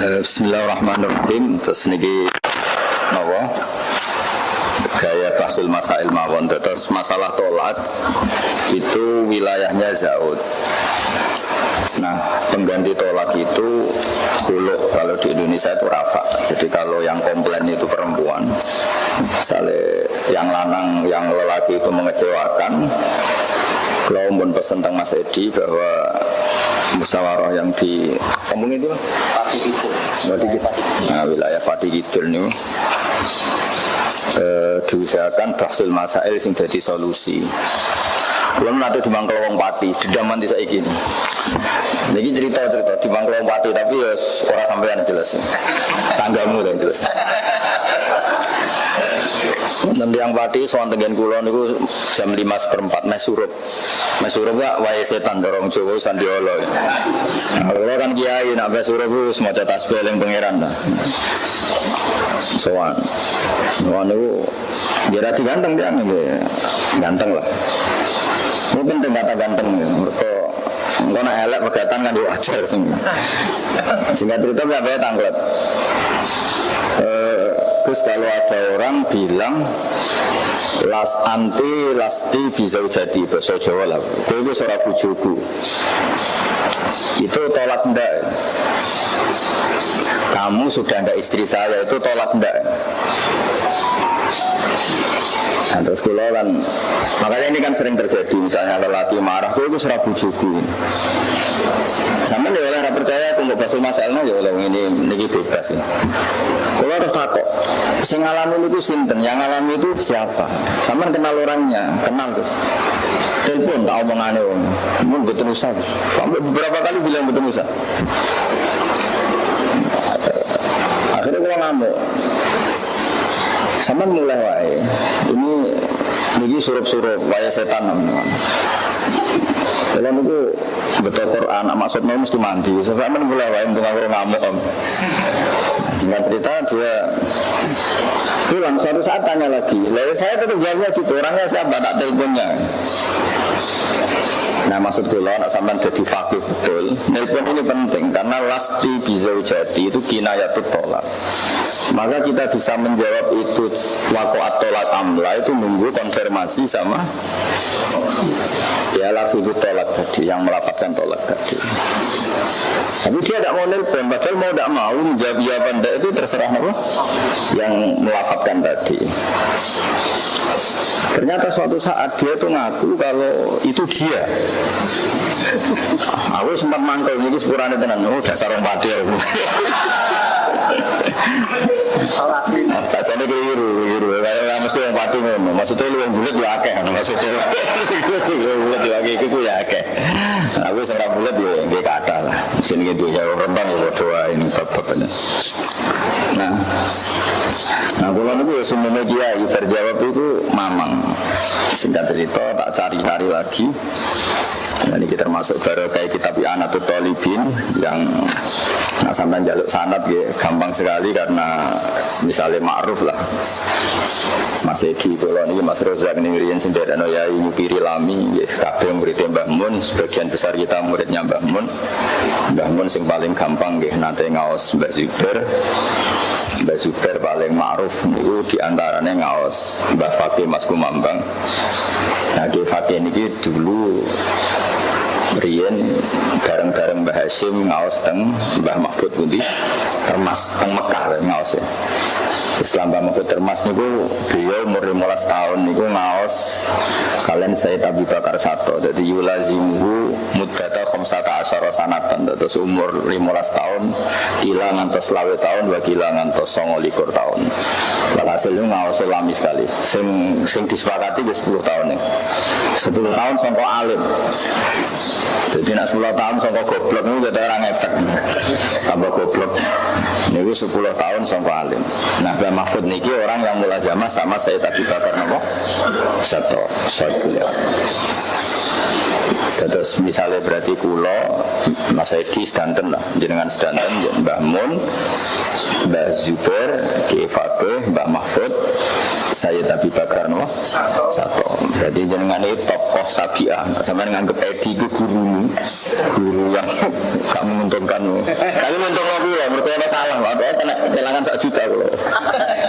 Bismillahirrahmanirrahim. Terus niki napa? Gaya bahsul masail mawon. Terus masalah tolak itu wilayahnya Zaud. Nah, pengganti tolak itu khulu, kalau di Indonesia itu rafa. Jadi kalau yang komplain itu perempuan, misalnya yang lanang, yang lelaki itu mengecewakan, kalau pun pesan tentang Mas Edi bahwa musyawarah yang di ngomong itu Mas Pati Kidul. Nah, wilayah Pati Kidul ini diusahakan bahsul masail sing jadi solusi. Kalau nanti di Mangkel Wong Pati, didaman di saiki ini. Ini cerita di Mangkel Wong Pati, tapi ya orang sampean jelas. Tanggamu yang jelas. Nanti yang Pati soal tengen kulon itu jam 5:04 mesurup gak wae setan dorong Jawa Sandiolo. Kalau kan kiai nak mesurup itu semua tasbih yang pangeran dah. Soan itu dia ganteng dia ganteng lah. Mungkin kata ganteng mereka enggak nak elek pegatan kan wajar sehingga cerita nggak bayar tanglet. Terus kalau ada orang bilang las anti lasti bisa jadi bahasa Jawa lah, itu seorang bujuku itu tolak ndak. Kamu sudah ndak istri saya, itu tolak ndak. Nah, terus kalau kan, makanya ini kan sering terjadi, misalnya lelaki marah, itu serah bujuku. Sama dia orang percaya, aku nggak bahas masalahnya, ya Allah ini bebas ya. Kalau harus takut, yang ngalamin itu sinten, yang ngalamin itu siapa? Sama kenal orangnya, kenal terus. Telepon, tak omongannya om, mau betul usah. Kamu beberapa kali bilang betul usah. Akhirnya kalau ngamuk. Sama mulai wae. Ini surup-surup wae setan namanya. Dalam itu betul Quran, maksudnya mesti mandi. Sama mulai wae untuk ngamuk om. Dengan cerita dia pulang suatu saat tanya lagi. Lalu saya tetap jawabnya gitu. Orangnya siapa? Tak teleponnya. Nah maksud gue nak sampai jadi fakir betul. Nelpon ini penting karena lasti bisa jadi itu kinayatut tolak. Maka kita bisa menjawab itu waqa'at tolak amla itu nunggu konfirmasi sama ya lafidut tolak tadi yang melapatkan tolak tadi. Tapi dia tidak mau nelpon, padahal mau tidak mau menjawab jawaban itu terserah apa yang melapatkan tadi. Ternyata suatu saat dia itu ngaku kalau itu dia. Aku sempat mangkel ini sepurane tenan, oh dasar orang Pati. Sajane keliru. Kayak mesti orang Pati ngono. Maksudnya lu yang bulat ya akeh, maksudnya. Bulat ya akeh iku ya akeh. Aku sing ra bulat ya nggih kathah lah. Sing gitu ya rembang ya doa ini bab-babnya. Nah kalau itu semuanya kiai terjawab itu mamang. Singkat cerita tak cari-cari lagi. Ini kita termasuk barokah kitab I'anatul Talibin yang sampai jaluk sanad ya gampang sekali karena misalnya ma'ruf lah. Mas Edi kalau ini Mas Rozak ini ngirian sendirian ya nyupiri lami ya kabeh muridnya Mbah Mun, sebagian besar kita muridnya Mbah Mun. Mbah Mun yang paling gampang ya nanti ngaos Mbah Zubair paling ma'ruf itu diantaranya ngaos Mbah Fakih Mas Kumambang. Nah di Fakih ini dulu Rian bareng-bareng Mbah Hashim ngaos teng Mbah Mahfud Pundi Termas teng Mekah ngaos ya. Islam Mbah Mahfud Termas niku beliau umur 15 tahun niku ngaos kalian Sayyid Abu Bakar Sato. Jadi yulazimuhu muddata khamsata asyara sanatan. Terus umur 15 tahun kila ngantos 20 tahun wa kila ngantos 29 tahun. Hasilnya ngaos lami sekali. Sing disepakati ke 10 tahun nih. 10 tahun sampai alim. Jadi nak 10 tahun sampai goblok itu ada orang efek tambah goblok ini 10 tahun sampai alim. Nah Mbah Mahfud niki orang yang mulazamah sama Sayyid Abu Bakar Sato. Terus misalnya berarti kulo Mas Edi sedanten lah, jenengan sedanten ya Mbah Mun, Mbah Zubair, Ki Fadeh, Mbah Mahfud, saya Abi Bakar Noah Sato. Jadi jenengan itu tokoh Sabiah. Sampai nganggep Edi itu guru yang gak menguntungkan. Tapi menguntungkan aku ya, mereka ada salah, ada kena kehilangan 1 juta loh.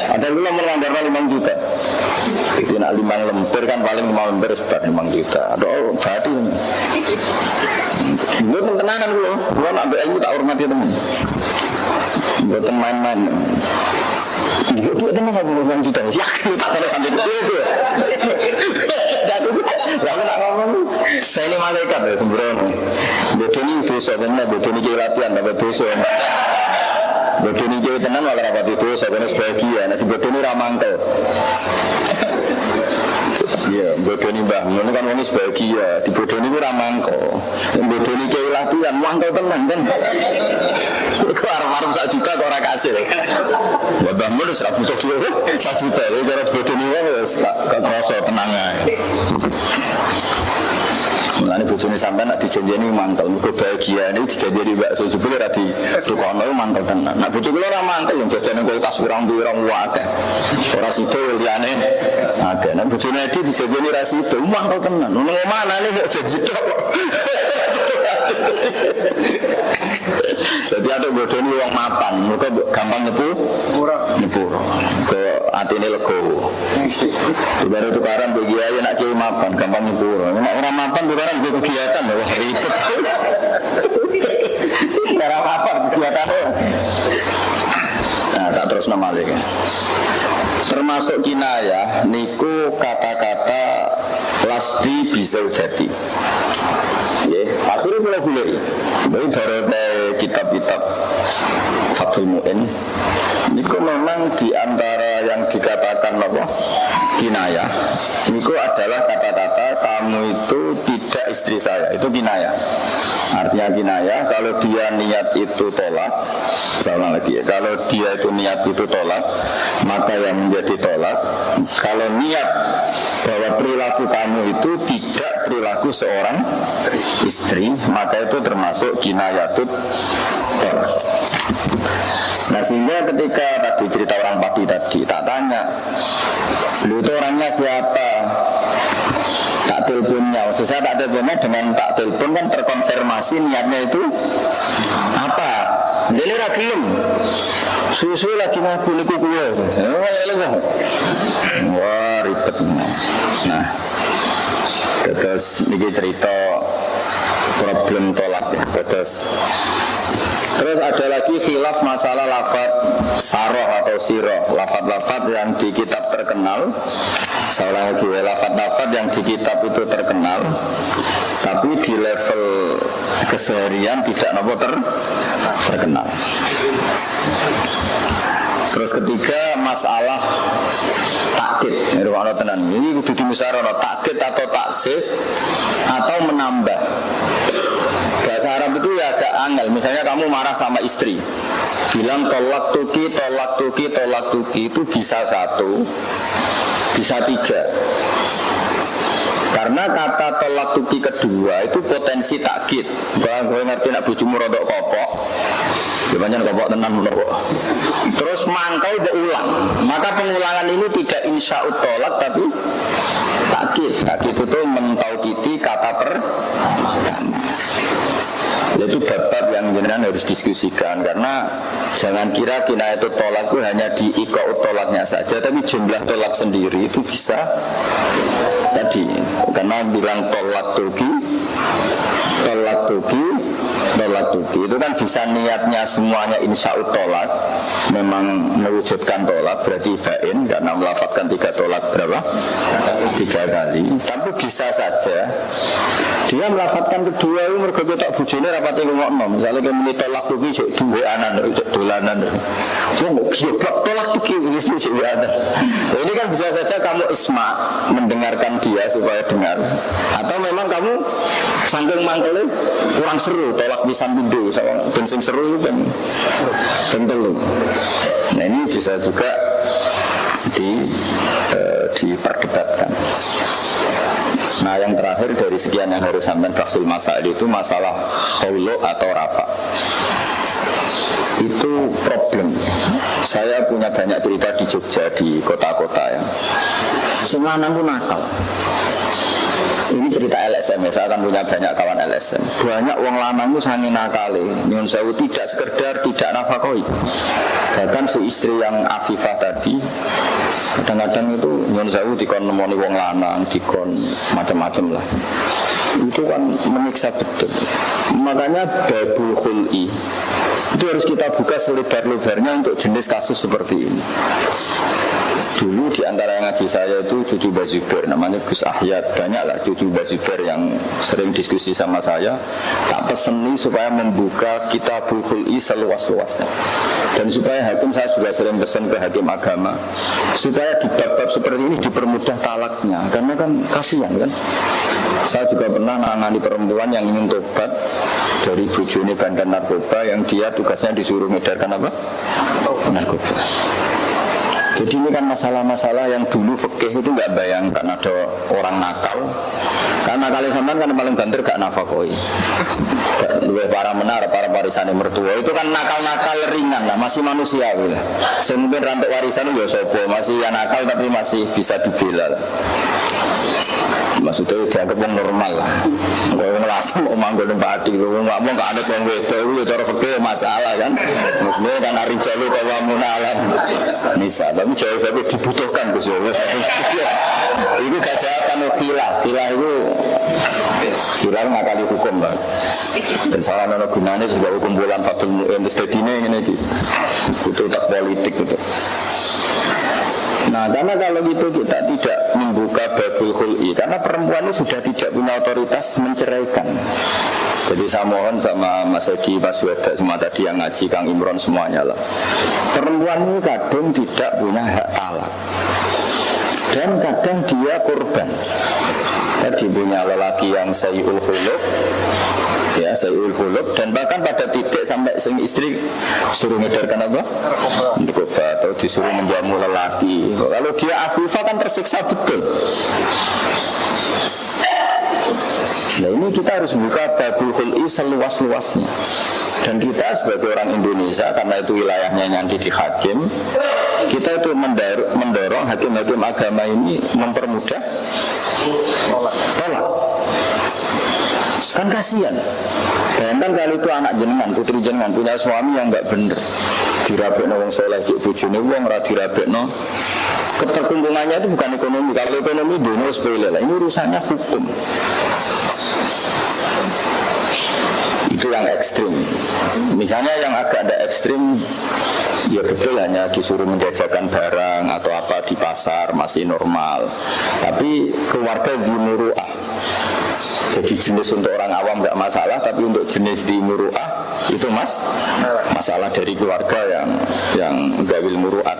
Ada dulu melanggarnya 5 juta. Itu nak 5 lembar kan paling 5 lembar sekitar 5 juta. Aduh, berarti gue tenanan gue nak ilmu tak hormati teman. Gue main-main. Gue teman gak boleh 5 juta. Yakin tak ada sampai itu. Lalu nak ngomong, saya ini malaikat ya sembrono. Bodoh ini dosa benar, bodoh ini latihan, dapat dosa. Bodoh ini tenan malah rapat itu, saya benar sebagian. Nanti bodoh ini ramangkel. Iya, bodoh ini Mbah Mun kan ini sebagian. Di bodoh ini ramangkel. Bodoh ini latihan, mangkel tenan kan. Kau arep-arep 1 juta kau ora kasih. Mbah Mun wis ra butuh duit 1 juta. Jadi cara bodoh ini wis gak terasa tenang ae. Mulane bojone sampean nek dijanjeni mantel, muga bahagia niku dijanjeni bakso jebule ra ditukono mantel tenan. Nek bojo kula ora mantel yang jajane kulkas pirang-pirang wae. Ora sida liyane akeh. Nek bojone Edi dijanjeni ra sida, mantel tenan. Nang omanane kok janji tok. Jadi ada bodoh ini uang mapan, mereka gampang nyepu, ke atine legowo. Baru tukaran bagi aja nak kiai mapan, gampang nyepu. Orang mapan tukaran gue kegiatan, wah ribet. Orang mapan kegiatan. Nah, tak terus nama lagi. Termasuk kinayah, niku kata-kata lasti bisa jadi. Ya, akhirnya boleh. Jadi dari kitab-kitab Fathul Mu'in, niku memang di antara yang dikatakan apa? Kinayah. Niku adalah kata-kata kamu itu tidak istri saya, itu kinayah. Artinya kinayah kalau dia niat itu tolak, sama lagi ya. Kalau dia itu niat itu tolak, maka yang menjadi tolak. Kalau niat bahwa perilaku kamu itu tidak perilaku seorang istri, maka itu termasuk kinayatut tolak. Nah sehingga ketika tadi cerita orang Padi tadi, tak tanya, lu itu orangnya siapa? Tak teleponnya, maksud saya tak teleponnya dengan tak telepon kan terkonfirmasi niatnya itu apa? Dia rakyat susu lagi ngaku liku kuwe. Wah ribet. Nah, terus ini cerita problem tolak ya. Terus ada lagi khilaf masalah lafaz saroh atau siroh, lafaz-lafaz yang di kitab terkenal. Seolah lagi lafaz-lafaz yang di kitab itu terkenal, tapi di level keseharian tidak terkenal. Terus ketiga masalah takkid. Ini kudu dimusyawarah takkid atau taksif atau menambah. Bahasa Arab itu ya agak angel. Misalnya kamu marah sama istri, bilang tolak tuki itu bisa 1, bisa 3. Karena kata tolak tuki kedua itu potensi takkid. Bahwa gue ngerti nak bojomu rodok kopok, banyak kopok tenan menurut. Terus mangkau berulang, maka pengulangan ini tidak insya'ut tolak tapi takkid. Takkid itu mentaukiti kata pertama. Itu bab-bab yang jenengan harus diskusikan, karena jangan kira kinayatut tolak itu hanya di iqa'ut tolaknya saja, tapi jumlah tolak sendiri itu bisa tadi, karena bilang tolak tuki itu kan bisa niatnya semuanya insya'ut tolak, memang mewujudkan tolak berarti bain karena melafadzkan 3 tolak berapa? 3 kali. Tapi bisa saja dia melafadzkan kedua itu mergo tak bojone rapate ngomongno, misalnya kayak muni tolak tuki cek duweanan cek dolanan. Wong goblok tolak tuki wis cek duweanan. Ini kan bisa saja kamu isma mendengarkan dia supaya dengar, atau memang kamu saking mangkele kurang seru tolak pisan pindho ben sing seru itu ben telu. Nah ini bisa juga diperdebatkan. Nah yang terakhir dari sekian yang harus sampai Basul Masail itu masalah khulu atau rafa. Itu problem. Saya punya banyak cerita di Jogja, di kota-kota ya. Semua anakku nakal. Ini cerita LSM ya, saya akan punya banyak kawan LSM. Banyak wong lanang itu sange nakale, nyun sewu tidak sekedar tidak nafakoi. Bahkan si istri yang Afifah tadi, kadang-kadang itu nyun sewu dikon nemoni wong lanang, dikon macam-macam lah. Itu kan menyiksa betul. Makanya babul khul'i itu harus kita buka selebar-lebarnya untuk jenis kasus seperti ini. Dulu di antara yang ngaji saya itu cucu Mbah Zubair, namanya Gus Ahyad. Banyaklah cucu Mbah Zubair yang sering diskusi sama saya. Tak peseni supaya membuka kitabul khul'i seluas-luasnya. Dan supaya hakim, saya juga sering pesan ke hakim agama, supaya di bab-bab seperti ini dipermudah talaknya. Karena kan kasihan kan. Saya juga pernah menangani perempuan yang ingin tobat dari bojone bandar narkoba, yang dia tugasnya disuruh ngedarkan apa? Narkoba. Jadi ini kan masalah-masalah yang dulu fikih itu nggak bayangkan ada orang nakal. Karena kali sampean kan paling banter gak nafakoi. Luwih para menar, para warisane mertua itu kan nakal-nakal ringan lah, masih manusiawi lah. Mungkin rantuk warisan ya sopo, masih ya nakal tapi masih bisa dibela lah. Maksudnya dianggap yang normal lah. Kalau ngelasem mau manggil padi, kalau ngomong gak ada yang wedo itu cara fikih masalah kan. Maksudnya kan hari jalu kawamun alam nisa, tapi jawabnya dibutuhkan Gus. Itu kejahatan khilaf. Khilaf itu khilaf ngakali hukum lah. Dan salah nono gunanya juga kumpulan fatul mu'in ini itu tak politik gitu. Nah, karena kalau gitu kita tidak membuka babul khul'i, karena perempuan ini sudah tidak punya otoritas menceraikan. Jadi saya mohon sama Mas Edi, Mas Weda, semua tadi yang ngaji, Kang Imron, semuanya lah. Perempuan ini kadang tidak punya hak talak. Dan kadang dia korban. Tadi punya lelaki yang sayyul khuluq, ya sayyul khuluq, dan bahkan pada titik sampai sing istri suruh ngedarkan apa? Narkoba, atau disuruh menjamu lelaki. Kalau dia afifah kan tersiksa betul. Nah ini kita harus buka babul khul'i seluas-luasnya. Dan kita sebagai orang Indonesia, karena itu wilayahnya nanti di hakim, kita itu mendorong hakim-hakim agama ini mempermudah tolak. Kan kasihan. Bayangkan kalau itu anak jenengan, putri jenengan punya suami yang enggak bener, dirabekno wong saleh cek bojone wong ora dirabekno. Keterkungkungannya itu bukan ekonomi. Kalau ekonomi dunia sepele lah. Ini urusannya hukum. Itu yang ekstrim. Misalnya yang agak ada ekstrim, ya betul hanya disuruh menjajakan barang atau apa di pasar masih normal. Tapi keluarga di muru'ah, jadi jenis untuk orang awam nggak masalah, tapi untuk jenis di muru'ah itu masalah dari keluarga yang gawil muru'at.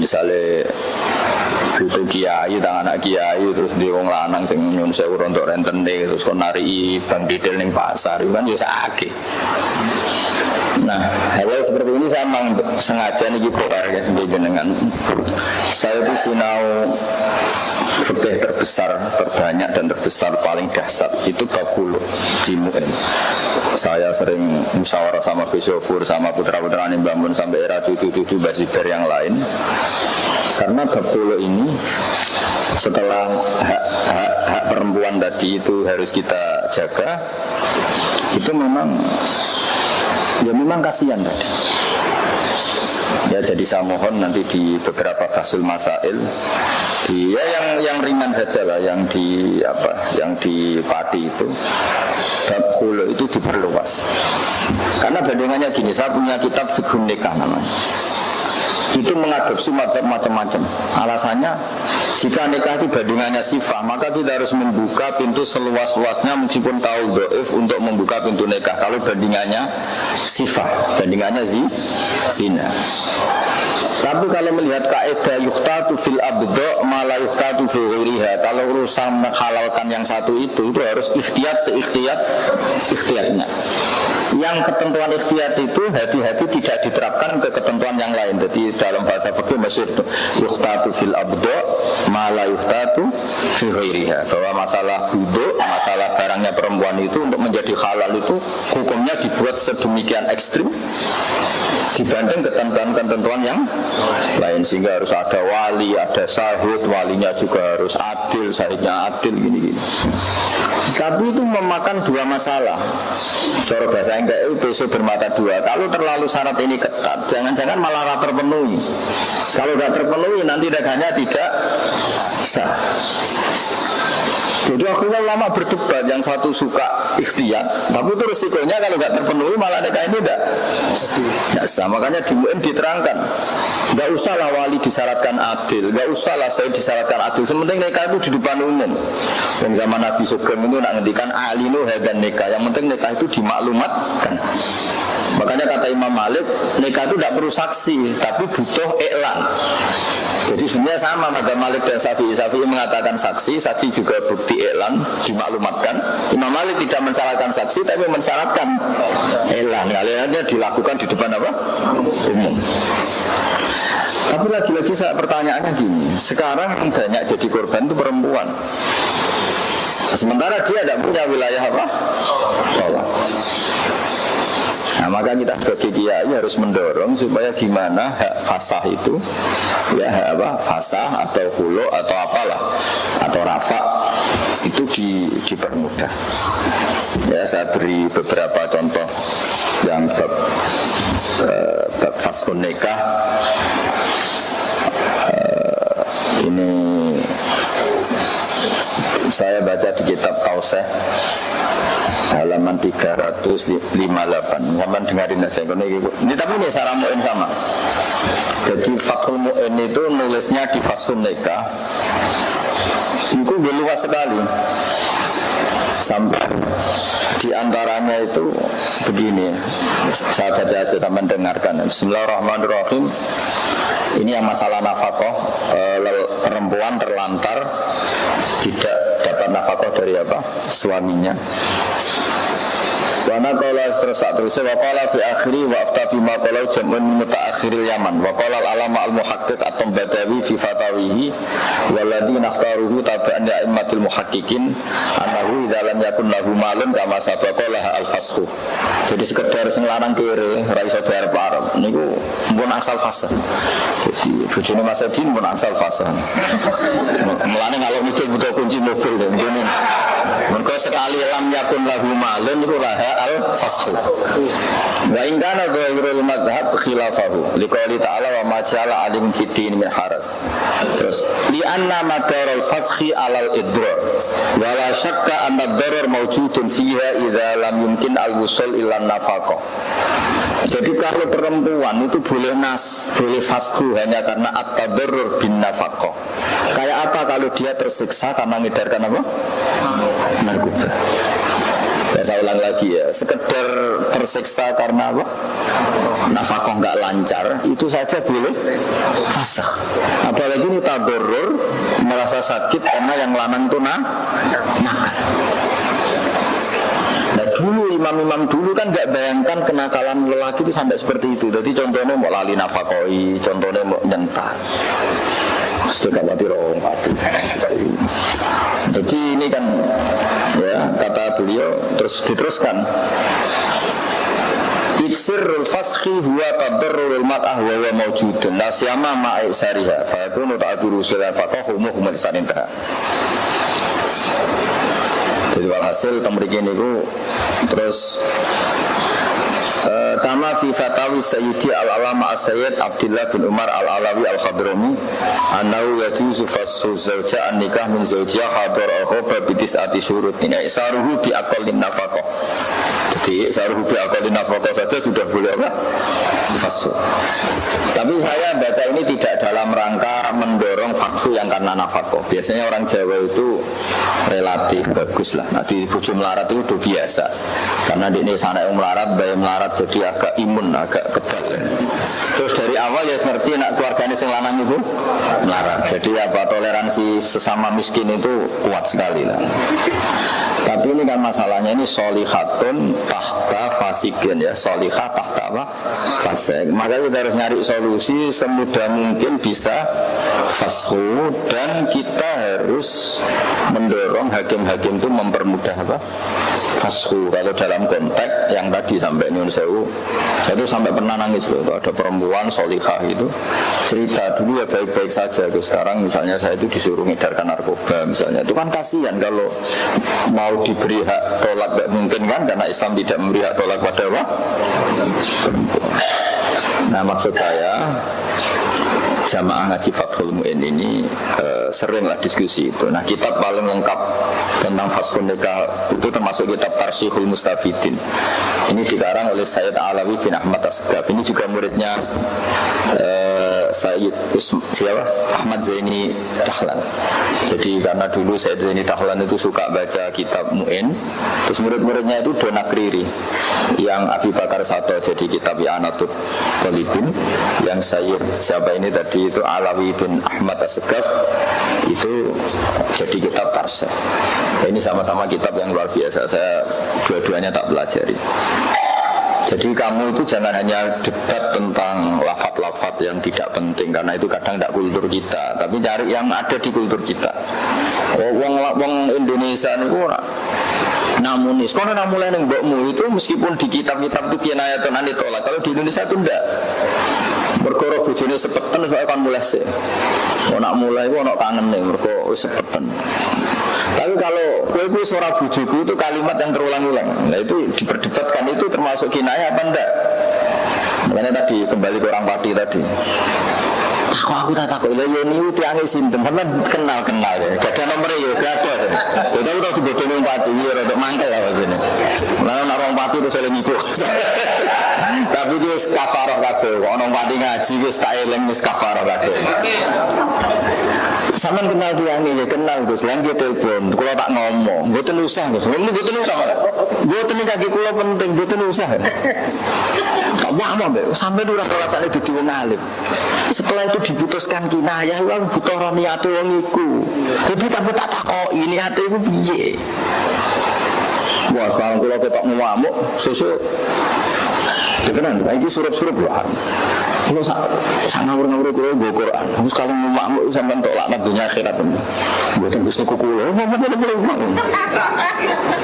Misalnya itu kiai, tangan anak kiai, terus dia wong lanang sing nyun sewu untuk rentene, terus kon nari bang didel ning pasar, itu kan ya sakit. Nah, hal seperti ini saya memang sengaja nih bongkar ya jenengan. Saya itu sinau fikih terbesar, terbanyak dan terbesar paling dahsyat itu bab khulu di MUN. Saya sering musyawarah sama Besofur, sama putra-putranya Mbah Mun sampai era cucu-cucu Mbah Zubair yang lain. Karena bab khulu ini setelah hak perempuan tadi itu harus kita jaga, itu memang kasihan tadi. Ya jadi saya mohon nanti di beberapa basul masail yang ringan saja lah, yang di pati itu bab khulu itu diperluas. Karena bandingannya gini, saya punya kitab fiqhun nikah namanya. Itu mengadopsi macam-macam. Alasannya jika nikah itu bandingannya sifah, maka kita harus membuka pintu seluas-luasnya meskipun tahu dhaif untuk membuka pintu nikah. Kalau bandingannya sifah, bandingannya zina. Tapi kalau melihat kaidah yuhtatu fil abdo malah yuhtatu fil ghairiha, kalau urusan menghalalkan yang satu itu harus ikhtiyat ikhtiyatnya. Yang ketentuan ikhtiyat itu hati-hati tidak diterapkan ke ketentuan yang lain. Jadi dalam bahasa fikih masyhur itu yuhtatu fil abdo malah yuhtatu fil ghairiha, bahwa masalah buduk, masalah barangnya perempuan itu untuk menjadi halal itu hukumnya dibuat sedemikian ekstrim dibanding ketentuan-ketentuan yang lain, sehingga harus ada wali, ada sahid, walinya juga harus adil, sahidnya adil, gini-gini. Tapi itu memakan dua masalah. Cara bahasa enggak itu besok bermata dua. Kalau terlalu syarat ini ketat, jangan-jangan malah tak terpenuhi. Kalau tidak terpenuhi nanti dagangnya tidak sah. Jadi akhirnya ulama berdebat, yang satu suka ikhtiyat, tapi itu resikonya kalau nggak terpenuhi malah nikah ini tidak sah. Makanya di UN diterangkan, nggak usahlah wali disyaratkan adil, nggak usahlah saya disyaratkan adil. Sementing nikah itu di depan umum. Yang zaman Nabi Sugeng itu nak ngendikan alinu hadan nikah. Yang penting nikah itu dimaklumatkan. Makanya kata Imam Malik, nikah itu tidak perlu saksi, tapi butuh iklan. Jadi sebenarnya sama madzhab Malik dan Syafi'i. Syafi'i mengatakan saksi juga bukti iklan, dimaklumatkan. Imam Malik tidak mensyaratkan saksi, tapi mensyaratkan iklan. Kaliannya dilakukan di depan apa? Umum. Tapi lagi-lagi pertanyaannya gini, sekarang banyak jadi korban itu perempuan. Sementara dia tidak punya wilayah apa? Tolak. Nah, maka kita sebagai kiai harus mendorong supaya gimana hak fasah itu, ya hak apa, fasah atau hulu atau apalah, atau rafa itu dipermudah. Ya, saya beri beberapa contoh yang bab faskhun nikah. Ini saya baca di kitab Tauseh halaman 358. Sampai dengarin aja ini, tapi ini Sarah Mu'in sama. Jadi Fathul Mu'in itu nulisnya di Faskhun Nikah itu luas sekali. Sampai diantaranya itu begini, saya baca aja sampai dengarkan. Bismillahirrahmanirrahim. Ini yang masalah nafkah, perempuan terlantar tidak dapat nafkah dari apa? Suaminya. Wana qala terusnya wa qala fi akhiri wa afta fi ma qala jam'un mutaakhiril Yaman wa qala al-alama al-muhaqqiq at-Tambadawi fi fatawihi walladzi nakhtaruhu tab'an a'immatil muhaqqiqin annahu idza lam yakun lahu malun kama sabaqa laha al-fasxu. Jadi sekedar sing lanang kere ra iso diarep arep niku pun asal fasah. Jadi bojone Mas Edin pun asal fasah. Mulane kalau mikir butuh kunci mobil ngene. Mergo sekali lam yakun lahu malun niku laha al-fasxu. Wa in kana ghairul madhhab khilafahu liqouli ta'ala wa ma ja'ala alim fiddin min haras. Terus li anna madarul fasxi alal idrar wa la syakka anna ad-darar mawjudun fiha idza lam yumkin al-wusul ila nafaqah. Jadi kalau perempuan itu boleh boleh fasxu hanya karena at-tadarrur bin nafaqah. Kayak apa kalau dia tersiksa karena ngedarkan apa? Narkoba. Ya, saya ulang lagi ya, sekedar tersiksa karena apa? Nafkah nggak lancar, itu saja boleh fasakh. Apalagi ini tadarrur, merasa sakit karena yang lanang itu nakal. Nah dulu imam-imam dulu kan nggak bayangkan kenakalan lelaki itu sampai seperti itu. Jadi contohnya mau lali nafkoi, contohnya mau nyentak. Sudah mati roh mati. Jadi ini kan ya kata beliau terus diteruskan. Iksirul fasqi huwa tadarrurul mat'ah wa huwa mawjudun la siyama ma'i sariha fa yakunu ta'duru sulal faqahu muhmal sanintaha. Jadi walhasil temriki niku terus kama fi fatawi Sayyidi al-alama as-sayyid Abdullah bin Umar al-Alawi al-Khadrami annahu yajuzu fassu zawja an-nikah min zawjiha hadar akhoba bitis'ati syurutin isaruhu bi aqallin nafaqah. Jadi isaruhu bi aqallin nafaqah saja sudah boleh apa? Fassu. Tapi saya baca ini tidak dalam rangka mendorong fassu yang karena nafaqah. Biasanya orang Jawa itu relatif bagus lah. Nah di bojo melarat itu udah biasa. Karena di ini sana yang melarat, bayi melarat melarat, jadi agak imun, agak kebal ya. Terus dari awal ya ngerti nak keluarganya sing lanang itu melarat, jadi apa toleransi sesama miskin itu kuat sekali lah. Tapi ini kan masalahnya ini solihatun tahta fasikin ya, solihah tahta apa? Fasik. Maka kita harus nyari solusi semudah mungkin bisa fashu, dan kita harus mendorong hakim-hakim itu mempermudah apa? Fashu. Kalau dalam konteks yang tadi sampai nyun sewu, saya itu sampai pernah nangis loh. Ada perempuan solihah itu cerita dulu ya baik-baik saja, sekarang misalnya saya itu disuruh ngedarkan narkoba misalnya, itu kan kasihan kalau mau diberi hak tolak tidak mungkin kan, karena Islam tidak memberi hak tolak pada apa? Nah maksud saya jamaah ngaji Fathul Mu'in ini seringlah diskusi itu. Nah kitab paling lengkap tentang Fathul Nikah itu termasuk kitab Tarsihul Mustafidin. Ini dikarang oleh Sayyid Alawi bin Ahmad As-Segaf. Ini juga muridnya Sayyid Ahmad Zaini Dahlan. Jadi karena dulu Sayyid Zaini Dahlan itu suka baca kitab Mu'in, terus murid-muridnya itu Donakriri, yang Abi Bakar Sato jadi kitab I'anatul Talibin, yang Sayyid siapa ini tadi itu Alawi bin Ahmad As-Segaf itu jadi kitab Tarsih. Ini sama-sama kitab yang luar biasa, saya dua-duanya tak pelajari. Jadi kamu itu jangan hanya debat tentang lafaz-lafaz yang tidak penting, karena itu kadang tidak kultur kita, tapi cari yang ada di kultur kita. Wong Indonesia itu namun sekolah namulai yang mbokmu itu meskipun di kitab-kitab itu kinayatun an ditolak, kalau di Indonesia itu enggak. Berkoro bojone sepetan saya akan mulai sih. Nak mulai gua nak kangen nih, berkoro sepetan. Tapi kalau kue suara bujuku itu kalimat yang terulang-ulang, nah itu diperdebatkan itu termasuk kinayah apa enggak? Makanya tadi kembali ke orang Pati tadi. Aku tak takut ya ini tiangnya sinten sampai kenal ya. Gak ada nomornya ya, gak ada. Kita udah dibodohin orang Pati, ya untuk mangkel lah begini. Lalu orang Pati itu saling ibu. Tapi dia kafarah kabeh. Orang Pati ngaji dia tak eleng dia kafarah kabeh. Sampai kenal tiangnya, kenal Gus. Lalu dia telepon, kalau tak ngomong, buatan usah Gus. Buatan usah, buatan kaki kulo penting, buatan usah. Tak wah sampai dulu alasannya jadi wong alim. Setelah itu diputuskan kinayah, aku butuh orang niat wong iku. Jadi tak takok ini hati iku piye. Wah, sekarang kalau kita ngamuk, susu Dekenan, ini surup-surup lah. Kalau saya ngawur-ngawur kalau bawa Quran, aku sekali ngamuk sampai untuk laknat dunia akhirat. Buatan Gusti Kukulo,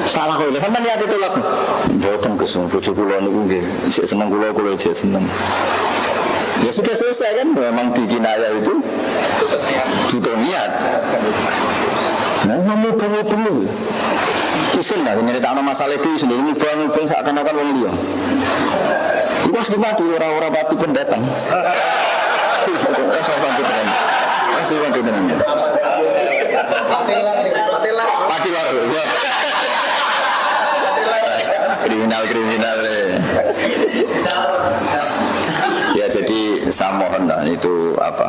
salah kau ini, sampai niat itu lah. Buatan Gusti Kukulo ini, senang kulo aja senang. Ya sudah selesai kan, memang di kinayah itu butuh niat. Nah, mubeng-mubeng isin lah, nyeritakan masalah itu sendiri mubeng-mubeng seakan-akan orang dia. Itu pasti mati orang-orang Pati pendatang. Pati baru. Kriminal. Ya jadi saya mohon lah itu apa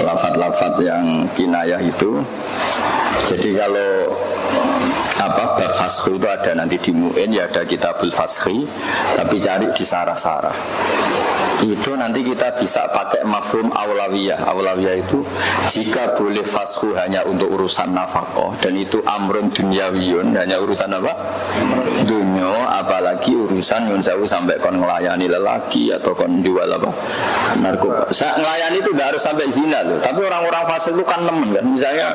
lafaz-lafaz yang kinayah itu. Jadi kalau apa bab fashu itu ada nanti di Mu'in, ya ada kitabul fashi, tapi cari di sarah-sarah. Itu nanti kita bisa pakai mafhum aulawiyah. Aulawiyah itu jika boleh fashu hanya untuk urusan nafkah dan itu amrun dunyawiyun, hanya urusan apa? Dunya, apalagi urusan yang jauh sampai kon ngelayani lelaki atau kon jual apa? Narkoba. Ngelayani itu tidak harus sampai zina loh. Tapi orang-orang fasik itu kan nemen kan. Misalnya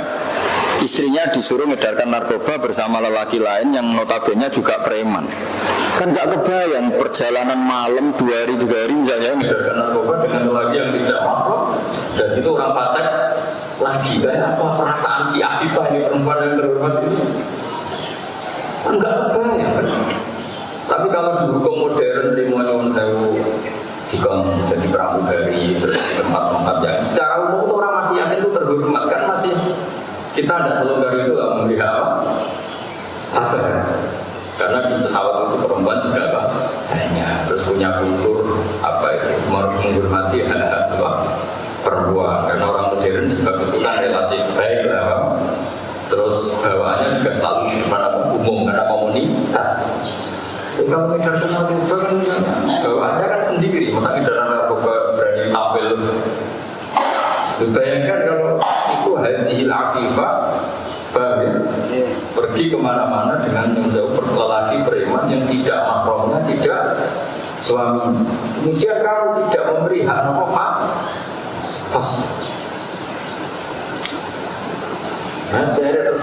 istrinya disuruh ngedarkan narkoba bersama lelaki lain yang notabene juga preman. Kan gak kebayang perjalanan malam 2 hari 3 hari misalnya ngedarkan narkoba dengan lelaki yang tidak mahram, dan itu orang fasik lagi kayak apa perasaan si Afifah ini perempuan yang terhormat itu kan gak kebayang kan. Tapi kalau di hukum modern di Mu'in Sewu dikon jadi pramugari terus di tempat-tempat yang secara umum itu orang masih yakin itu terhormat kan, masih kita tidak selonggar itu nggak memberi apa asal, karena di pesawat itu perempuan juga apa banyak, terus punya kultur apa itu menghormati hak-hak perempuan, karena orang modern juga itu kan relatif baik lah, terus bawaannya juga selalu di depan umum karena komunitas. Kalau ngidar sama narkoba kan bawaannya kan sendiri, masa ngidar narkoba berani tampil. Bayangkan kalau itu hadihil afifah, paham ya? Pergi kemana-mana dengan menjauh lelaki beriman yang tidak mahramnya, tidak suami. Kemudian kamu tidak memberi hak nafkah, pas. Nah, saya terus